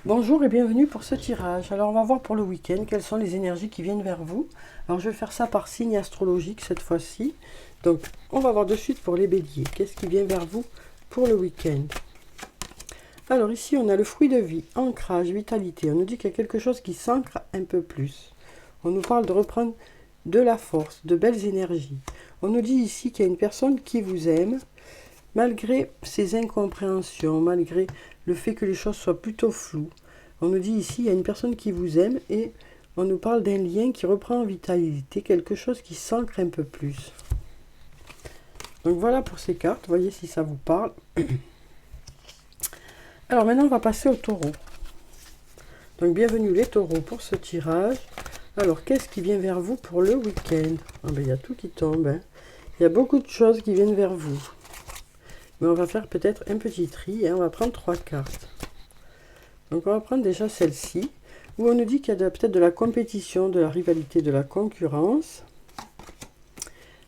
Bonjour et bienvenue pour ce tirage. Alors on va voir pour le week-end quelles sont les énergies qui viennent vers vous. Alors je vais faire ça par signe astrologique cette fois-ci. Donc on va voir de suite pour les béliers. Qu'est-ce qui vient vers vous pour le week-end? Alors ici on a le fruit de vie, ancrage, vitalité. On nous dit qu'il y a quelque chose qui s'ancre un peu plus. On nous parle de reprendre de la force, de belles énergies. On nous dit ici qu'il y a une personne qui vous aime, malgré ses incompréhensions, malgré le fait que les choses soient plutôt floues. On nous dit ici, il y a une personne qui vous aime et on nous parle d'un lien qui reprend en vitalité, quelque chose qui s'ancre un peu plus. Donc voilà pour ces cartes, voyez si ça vous parle. Alors maintenant, on va passer au taureau. Donc bienvenue les taureaux pour ce tirage. Alors, qu'est-ce qui vient vers vous pour le week-end? Il y a tout qui tombe. Il y a beaucoup de choses qui viennent vers vous. Mais on va faire peut-être un petit tri. On va prendre 3 cartes. Donc on va prendre déjà celle-ci, où on nous dit qu'il y a peut-être de la compétition, de la rivalité, de la concurrence.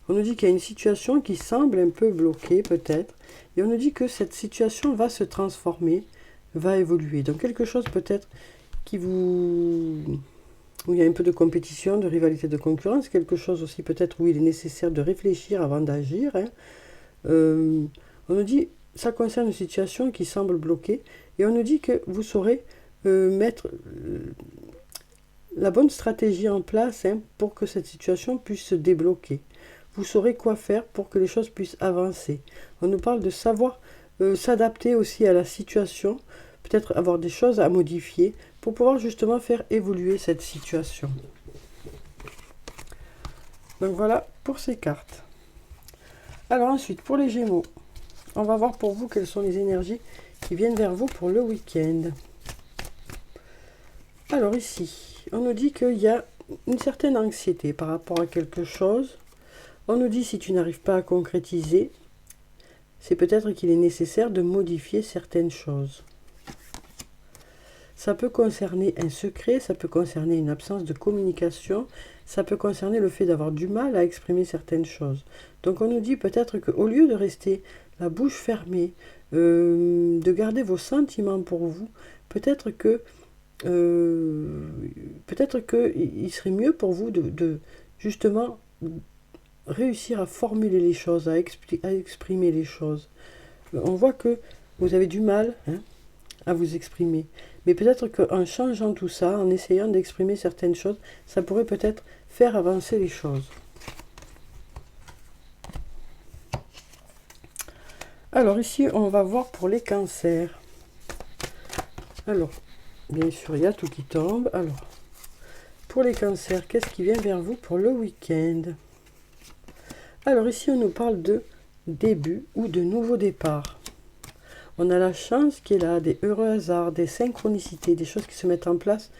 On nous dit qu'il y a une situation qui semble un peu bloquée peut-être. Et on nous dit que cette situation va se transformer, va évoluer. Donc quelque chose peut-être qui vous... où il y a un peu de compétition, de rivalité, de concurrence. Quelque chose aussi peut-être où il est nécessaire de réfléchir avant d'agir. On nous dit ça concerne une situation qui semble bloquée. Et on nous dit que vous saurez mettre la bonne stratégie en place pour que cette situation puisse se débloquer. Vous saurez quoi faire pour que les choses puissent avancer. On nous parle de savoir s'adapter aussi à la situation, peut-être avoir des choses à modifier pour pouvoir justement faire évoluer cette situation. Donc voilà pour ces cartes. Alors ensuite, pour les Gémeaux, on va voir pour vous quelles sont les énergies qui viennent vers vous pour le week-end. Alors ici, on nous dit qu'il y a une certaine anxiété par rapport à quelque chose. On nous dit si tu n'arrives pas à concrétiser, c'est peut-être qu'il est nécessaire de modifier certaines choses. Ça peut concerner un secret, ça peut concerner une absence de communication, ça peut concerner le fait d'avoir du mal à exprimer certaines choses. Donc on nous dit peut-être qu'au lieu de rester la bouche fermée, de garder vos sentiments pour vous, peut-être que il serait mieux pour vous de justement réussir à formuler les choses, à exprimer les choses. On voit que vous avez du mal à vous exprimer. Mais peut-être qu'en changeant tout ça, en essayant d'exprimer certaines choses, ça pourrait peut-être faire avancer les choses. Alors ici, on va voir pour les cancers. Alors, bien sûr, il y a tout qui tombe. Alors, pour les cancers, qu'est-ce qui vient vers vous pour le week-end? Alors ici, on nous parle de début ou de nouveau départ. On a la chance qui est là, des heureux hasards, des synchronicités, des choses qui se mettent en place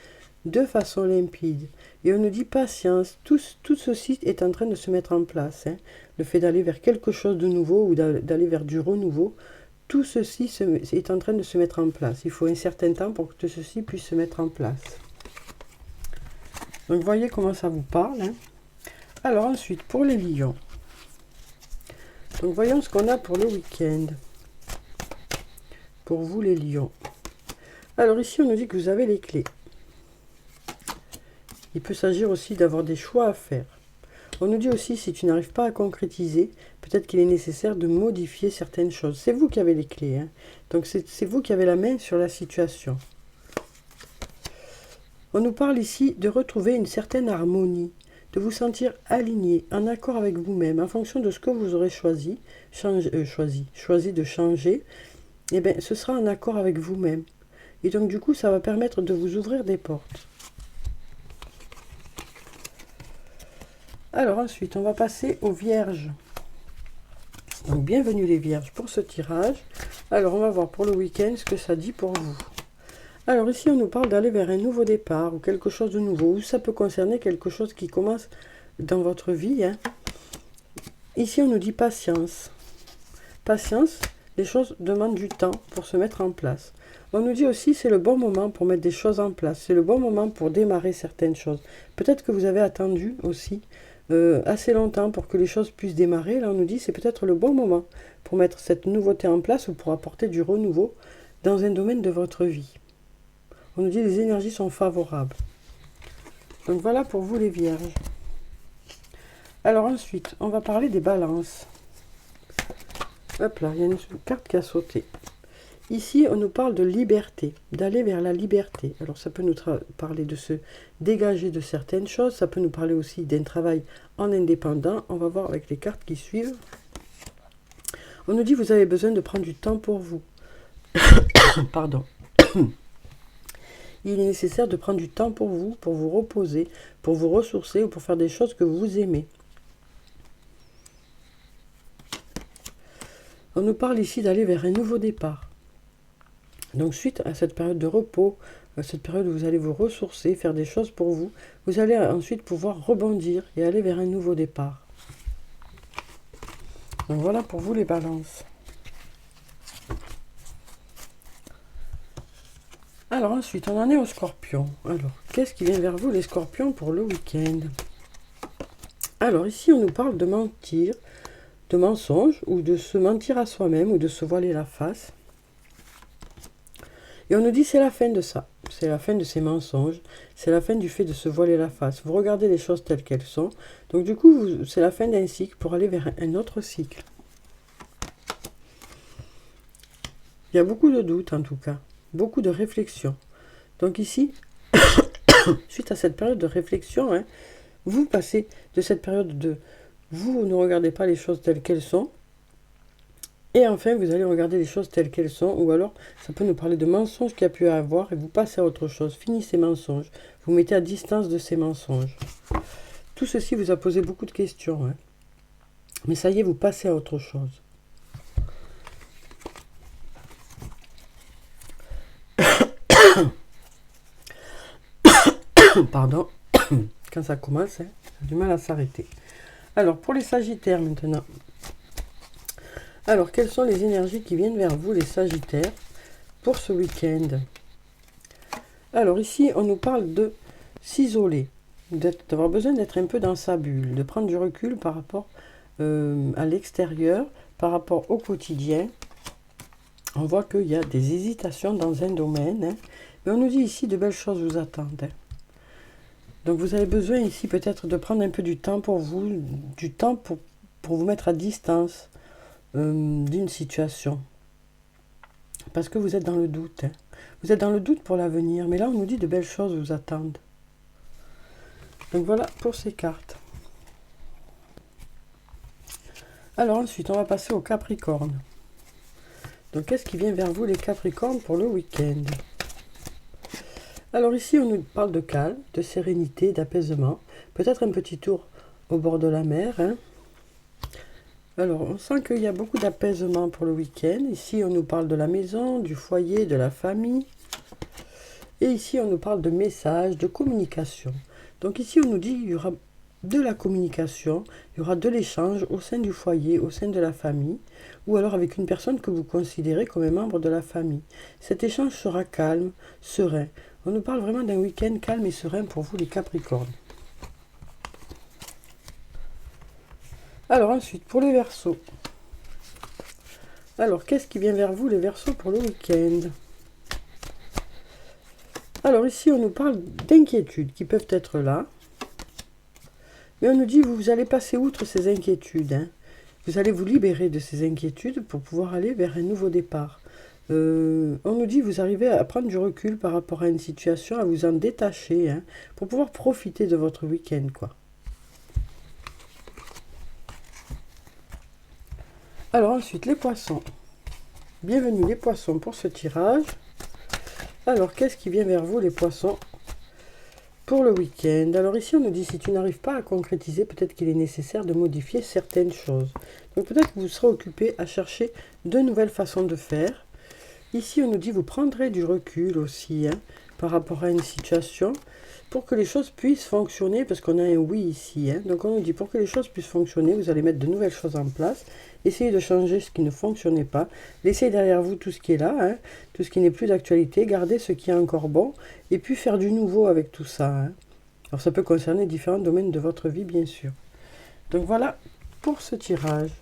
de façon limpide. Et on nous dit patience, tout ceci est en train de se mettre en place. Le fait d'aller vers quelque chose de nouveau ou d'aller vers du renouveau, tout ceci est en train de se mettre en place. Il faut un certain temps pour que tout ceci puisse se mettre en place. Donc voyez comment ça vous parle. Alors ensuite, pour les lions. Donc voyons ce qu'on a pour le week-end. Pour vous les lions. Alors ici, on nous dit que vous avez les clés. Il peut s'agir aussi d'avoir des choix à faire. On nous dit aussi, si tu n'arrives pas à concrétiser, peut-être qu'il est nécessaire de modifier certaines choses. C'est vous qui avez les clés. Donc c'est vous qui avez la main sur la situation. On nous parle ici de retrouver une certaine harmonie, de vous sentir aligné, en accord avec vous-même, en fonction de ce que vous aurez choisi de changer. Eh bien, ce sera en accord avec vous-même. Et donc, du coup, ça va permettre de vous ouvrir des portes. Alors ensuite, on va passer aux vierges. Donc, bienvenue les vierges pour ce tirage. Alors, on va voir pour le week-end ce que ça dit pour vous. Alors ici, on nous parle d'aller vers un nouveau départ ou quelque chose de nouveau. Ou ça peut concerner quelque chose qui commence dans votre vie. Ici, on nous dit patience. Patience. Les choses demandent du temps pour se mettre en place. On nous dit aussi c'est le bon moment pour mettre des choses en place. C'est le bon moment pour démarrer certaines choses. Peut-être que vous avez attendu aussi assez longtemps pour que les choses puissent démarrer. Là, on nous dit c'est peut-être le bon moment pour mettre cette nouveauté en place ou pour apporter du renouveau dans un domaine de votre vie. On nous dit les énergies sont favorables. Donc voilà pour vous les vierges. Alors ensuite, on va parler des balances. Hop là, il y a une carte qui a sauté. Ici, on nous parle de liberté, d'aller vers la liberté. Alors ça peut nous parler de se dégager de certaines choses, ça peut nous parler aussi d'un travail en indépendant. On va voir avec les cartes qui suivent. On nous dit vous avez besoin de prendre du temps pour vous. Pardon. Il est nécessaire de prendre du temps pour vous reposer, pour vous ressourcer ou pour faire des choses que vous aimez. On nous parle ici d'aller vers un nouveau départ. Donc suite à cette période de repos, à cette période où vous allez vous ressourcer, faire des choses pour vous, vous allez ensuite pouvoir rebondir et aller vers un nouveau départ. Donc voilà pour vous les balances. Alors ensuite, on en est au scorpion. Alors, qu'est-ce qui vient vers vous les scorpions pour le week-end? Alors ici, on nous parle de mentir, de mensonges, ou de se mentir à soi-même, ou de se voiler la face. Et on nous dit c'est la fin de ça, c'est la fin de ces mensonges, c'est la fin du fait de se voiler la face. Vous regardez les choses telles qu'elles sont, donc du coup c'est la fin d'un cycle pour aller vers un autre cycle. Il y a beaucoup de doutes en tout cas, beaucoup de réflexion. Donc ici, suite à cette période de réflexion, hein, vous passez de cette période de vous ne regardez pas les choses telles qu'elles sont, et enfin, vous allez regarder les choses telles qu'elles sont, ou alors ça peut nous parler de mensonges qu'il y a pu avoir, et vous passez à autre chose. Fini ces mensonges. Vous mettez à distance de ces mensonges. Tout ceci vous a posé beaucoup de questions. Hein. Mais ça y est, vous passez à autre chose. Pardon. Quand ça commence, hein, ça a du mal à s'arrêter. Alors, pour les Sagittaires maintenant. Alors, quelles sont les énergies qui viennent vers vous, les Sagittaires, pour ce week-end? Alors, ici, on nous parle de s'isoler, d'avoir besoin d'être un peu dans sa bulle, de prendre du recul par rapport à l'extérieur, par rapport au quotidien. On voit qu'il y a des hésitations dans un domaine, hein, mais on nous dit ici de belles choses vous attendent. Hein. Donc, vous avez besoin ici peut-être de prendre un peu du temps pour vous, du temps pour vous mettre à distance d'une situation. Parce que vous êtes dans le doute. Hein. Vous êtes dans le doute pour l'avenir. Mais là, on nous dit de belles choses vous attendent. Donc voilà pour ces cartes. Alors ensuite, on va passer au Capricorne. Donc qu'est-ce qui vient vers vous les Capricornes pour le week-end? Alors ici, on nous parle de calme, de sérénité, d'apaisement. Peut-être un petit tour au bord de la mer. Hein. Alors, on sent qu'il y a beaucoup d'apaisement pour le week-end. Ici, on nous parle de la maison, du foyer, de la famille. Et ici, on nous parle de messages, de communication. Donc ici, on nous dit qu'il y aura de la communication, il y aura de l'échange au sein du foyer, au sein de la famille, ou alors avec une personne que vous considérez comme un membre de la famille. Cet échange sera calme, serein. On nous parle vraiment d'un week-end calme et serein pour vous, les Capricornes. Alors ensuite, pour les Verseaux. Alors, qu'est-ce qui vient vers vous, les Verseaux, pour le week-end? Alors ici, on nous parle d'inquiétudes qui peuvent être là. Mais on nous dit, vous allez passer outre ces inquiétudes. Hein. Vous allez vous libérer de ces inquiétudes pour pouvoir aller vers un nouveau départ. On nous dit, vous arrivez à prendre du recul par rapport à une situation, à vous en détacher, hein, pour pouvoir profiter de votre week-end, quoi. Alors ensuite, les poissons. Bienvenue les poissons pour ce tirage. Alors, qu'est-ce qui vient vers vous, les poissons, pour le week-end? Alors ici, on nous dit, si tu n'arrives pas à concrétiser, peut-être qu'il est nécessaire de modifier certaines choses. Donc peut-être que vous serez occupé à chercher de nouvelles façons de faire. Ici, on nous dit, vous prendrez du recul aussi, hein, par rapport à une situation, pour que les choses puissent fonctionner, parce qu'on a un oui ici. Hein. Donc on nous dit, pour que les choses puissent fonctionner, vous allez mettre de nouvelles choses en place, essayez de changer ce qui ne fonctionnait pas, laissez derrière vous tout ce qui est là, hein, tout ce qui n'est plus d'actualité, gardez ce qui est encore bon, et puis faire du nouveau avec tout ça. Hein. Alors ça peut concerner différents domaines de votre vie, bien sûr. Donc voilà pour ce tirage.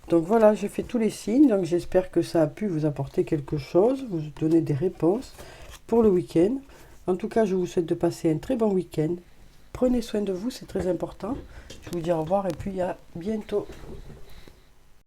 Donc voilà, j'ai fait tous les signes, donc j'espère que ça a pu vous apporter quelque chose, vous donner des réponses pour le week-end. En tout cas, je vous souhaite de passer un très bon week-end. Prenez soin de vous, c'est très important. Je vous dis au revoir et puis à bientôt.